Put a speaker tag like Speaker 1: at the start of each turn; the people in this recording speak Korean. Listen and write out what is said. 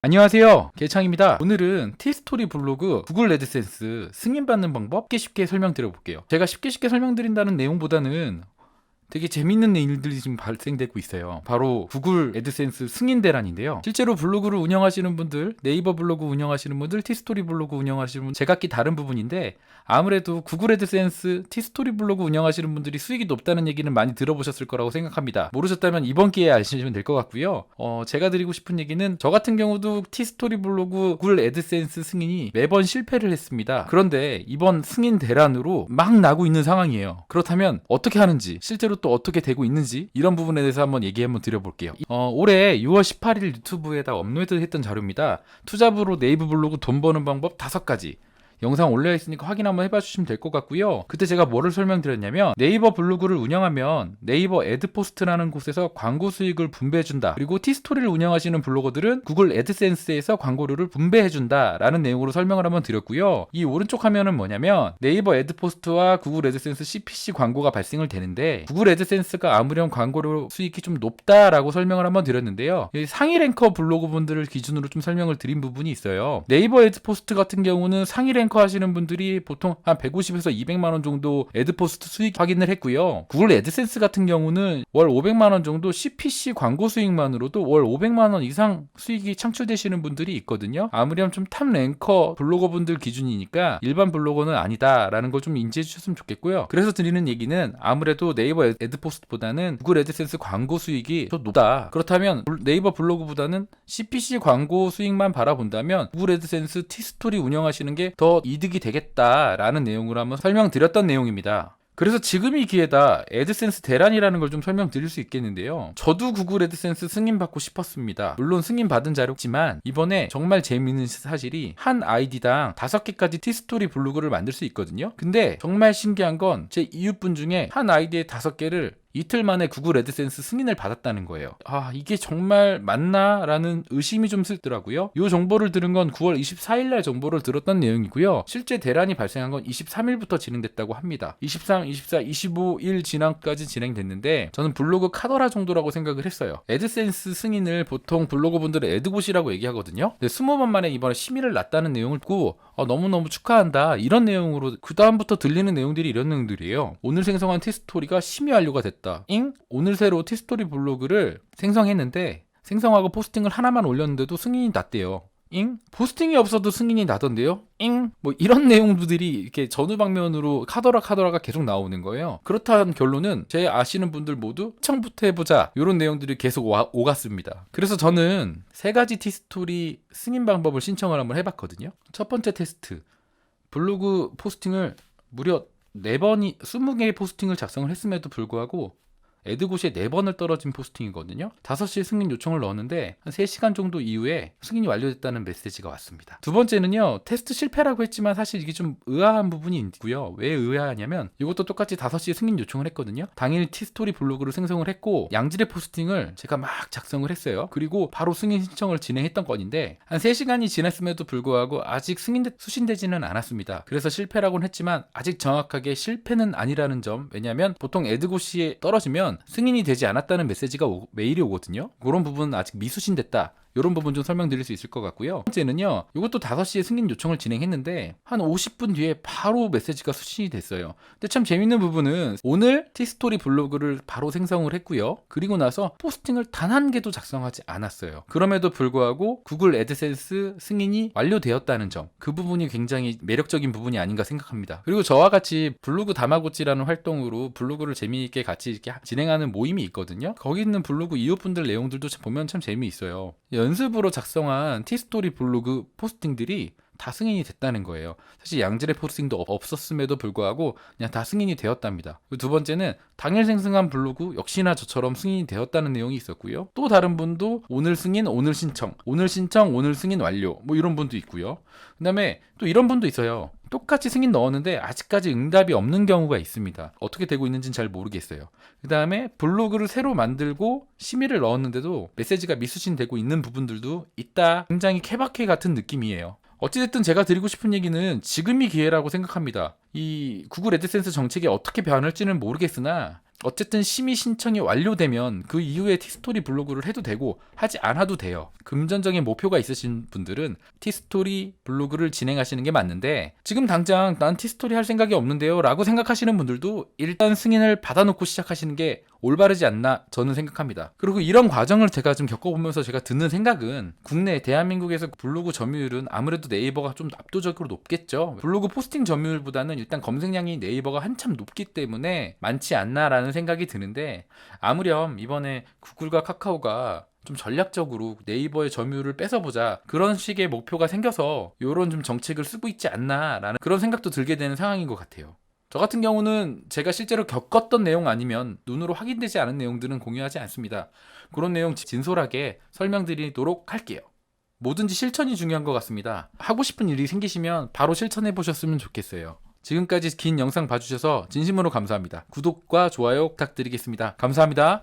Speaker 1: 안녕하세요, 개창입니다. 오늘은 티스토리 블로그 구글 애드센스 승인받는 방법 쉽게 설명드려 볼게요. 제가 쉽게 설명드린다는 내용보다는 되게 재밌는 일들이 지금 발생되고 있어요. 바로 구글 애드센스 승인 대란인데요. 실제로 블로그를 운영하시는 분들, 네이버 블로그 운영하시는 분들, 티스토리 블로그 운영하시는 분들 제각기 다른 부분인데, 아무래도 구글 애드센스 티스토리 블로그 운영하시는 분들이 수익이 높다는 얘기는 많이 들어보셨을 거라고 생각합니다. 모르셨다면 이번 기회에 아시면 될 것 같고요. 제가 드리고 싶은 얘기는, 저 같은 경우도 티스토리 블로그 구글 애드센스 승인이 매번 실패를 했습니다. 그런데 이번 승인 대란으로 막 나고 있는 상황이에요. 그렇다면 어떻게 하는지, 실제로 또 어떻게 되고 있는지, 이런 부분에 대해서 한번 드려볼게요. 올해 6월 18일 유튜브에다 업로드했던 자료입니다. 투잡으로 네이버 블로그 돈 버는 방법 5가지 영상 올려있으니까 확인 한번 해봐 주시면 될 것 같고요. 그때 제가 뭐를 설명드렸냐면, 네이버 블로그를 운영하면 네이버 애드포스트라는 곳에서 광고 수익을 분배해준다, 그리고 티스토리를 운영하시는 블로거들은 구글 애드센스에서 광고료를 분배해준다 라는 내용으로 설명을 한번 드렸고요. 이 오른쪽 화면은 뭐냐면, 네이버 애드포스트와 구글 애드센스 CPC 광고가 발생을 되는데, 구글 애드센스가 아무렴 광고료 수익이 좀 높다라고 설명을 한번 드렸는데요. 상위 랭커 블로그 분들을 기준으로 좀 설명을 드린 부분이 있어요. 네이버 애드포스트 같은 경우는 상위 랭커 하시는 분들이 보통 한 150에서 200만원 정도 애드포스트 수익 확인을 했고요. 구글 애드센스 같은 경우는 월 500만원 정도 CPC 광고 수익만으로도 월 500만원 이상 수익이 창출되시는 분들이 있거든요. 아무렴 좀 탑 랭커 블로거 분들 기준이니까 일반 블로거는 아니다라는 걸 좀 인지해 주셨으면 좋겠고요. 그래서 드리는 얘기는, 아무래도 네이버 애드포스트보다는 구글 애드센스 광고 수익이 더 높다. 그렇다면 네이버 블로그보다는 CPC 광고 수익만 바라본다면 구글 애드센스 티스토리 운영하시는 게 더 이득이 되겠다라는 내용으로 한번 설명드렸던 내용입니다. 그래서 지금이 기회다, 애드센스 대란이라는 걸 좀 설명드릴 수 있겠는데요. 저도 구글 애드센스 승인받고 싶었습니다. 물론 승인받은 자료지만, 이번에 정말 재미있는 사실이, 한 아이디당 5개까지 티스토리 블로그를 만들 수 있거든요. 근데 정말 신기한 건, 제 이웃분 중에 한 아이디에 5개를 이틀 만에 구글 애드센스 승인을 받았다는 거예요. 이게 정말 맞나? 라는 의심이 좀 들더라고요. 이 정보를 들은 건 9월 24일날 정보를 들었던 내용이고요. 실제 대란이 발생한 건 23일부터 진행됐다고 합니다. 23, 24, 25일 지난까지 진행됐는데, 저는 블로그 카더라 정도라고 생각을 했어요. 애드센스 승인을 보통 블로거 분들은 애드봇이라고 얘기하거든요. 근데 20번 만에 이번에 심의를 났다는 내용을 듣고 너무너무 축하한다, 이런 내용으로 그 다음부터 들리는 내용들이 이런 내용들이에요. 오늘 생성한 티스토리가 심의 완료가 됐다. 오늘 새로 티스토리 블로그를 생성했는데, 생성하고 포스팅을 하나만 올렸는데도 승인이 났대요. 포스팅이 없어도 승인이 나던데요? 뭐 이런 내용들이 이렇게 전후 방면으로 카더라가 계속 나오는 거예요. 그렇다는 결론은, 제 아시는 분들 모두 처음부터 해보자, 이런 내용들이 계속 오갔습니다. 그래서 저는 3가지 티스토리 승인 방법을 신청을 한번 해봤거든요. 첫 번째 테스트, 블로그 포스팅을 무려 20개의 포스팅을 작성을 했음에도 불구하고 애드고시에 4번을 떨어진 포스팅이거든요. 5시에 승인 요청을 넣었는데 한 3시간 정도 이후에 승인이 완료됐다는 메시지가 왔습니다. 두 번째는요, 테스트 실패라고 했지만 사실 이게 좀 의아한 부분이 있고요. 왜 의아하냐면, 이것도 똑같이 5시에 승인 요청을 했거든요. 당일 티스토리 블로그를 생성을 했고, 양질의 포스팅을 제가 막 작성을 했어요. 그리고 바로 승인 신청을 진행했던 건인데, 한 3시간이 지났음에도 불구하고 아직 수신되지는 않았습니다. 그래서 실패라고는 했지만 아직 정확하게 실패는 아니라는 점. 왜냐하면 보통 애드고시에 떨어지면 승인이 되지 않았다는 메시지가 메일이 오거든요. 그런 부분은 아직 미수신됐다, 이런 부분 좀 설명드릴 수 있을 것 같고요. 첫 번째는요, 이것도 5시에 승인 요청을 진행했는데 한 50분 뒤에 바로 메시지가 수신이 됐어요. 근데 참 재밌는 부분은, 오늘 티스토리 블로그를 바로 생성을 했고요. 그리고 나서 포스팅을 단 1개도 작성하지 않았어요. 그럼에도 불구하고 구글 애드센스 승인이 완료되었다는 점, 그 부분이 굉장히 매력적인 부분이 아닌가 생각합니다. 그리고 저와 같이 블로그 다마고찌라는 활동으로 블로그를 재미있게 같이 이렇게 진행하는 모임이 있거든요. 거기 있는 블로그 이웃분들 내용들도 보면 참 재미있어요. 연습으로 작성한 티스토리 블로그 포스팅들이 다 승인이 됐다는 거예요. 사실 양질의 포스팅도 없었음에도 불구하고 그냥 다 승인이 되었답니다. 두 번째는, 당일 생성한 블로그 역시나 저처럼 승인이 되었다는 내용이 있었고요. 또 다른 분도 오늘 승인, 오늘 신청, 오늘 신청, 오늘 승인 완료, 뭐 이런 분도 있고요. 그 다음에 또 이런 분도 있어요. 똑같이 승인 넣었는데 아직까지 응답이 없는 경우가 있습니다. 어떻게 되고 있는지는 잘 모르겠어요. 그 다음에 블로그를 새로 만들고 심의를 넣었는데도 메시지가 미수신되고 있는 부분들도 있다. 굉장히 케바케 같은 느낌이에요. 어찌됐든 제가 드리고 싶은 얘기는, 지금이 기회라고 생각합니다. 이 구글 애드센스 정책이 어떻게 변할지는 모르겠으나 어쨌든 심의 신청이 완료되면 그 이후에 티스토리 블로그를 해도 되고 하지 않아도 돼요. 금전적인 목표가 있으신 분들은 티스토리 블로그를 진행하시는 게 맞는데, 지금 당장 난 티스토리 할 생각이 없는데요 라고 생각하시는 분들도 일단 승인을 받아놓고 시작하시는 게 올바르지 않나 저는 생각합니다. 그리고 이런 과정을 제가 좀 겪어보면서 제가 드는 생각은, 국내 대한민국에서 블로그 점유율은 아무래도 네이버가 좀 압도적으로 높겠죠. 블로그 포스팅 점유율보다는 일단 검색량이 네이버가 한참 높기 때문에 많지 않나라는 생각이 드는데, 아무렴 이번에 구글과 카카오가 좀 전략적으로 네이버의 점유율을 뺏어보자 그런 식의 목표가 생겨서 이런 좀 정책을 쓰고 있지 않나라는 그런 생각도 들게 되는 상황인 것 같아요. 저 같은 경우는 제가 실제로 겪었던 내용 아니면 눈으로 확인되지 않은 내용들은 공유하지 않습니다. 그런 내용 진솔하게 설명드리도록 할게요. 뭐든지 실천이 중요한 것 같습니다. 하고 싶은 일이 생기시면 바로 실천해 보셨으면 좋겠어요. 지금까지 긴 영상 봐주셔서 진심으로 감사합니다. 구독과 좋아요 부탁드리겠습니다. 감사합니다.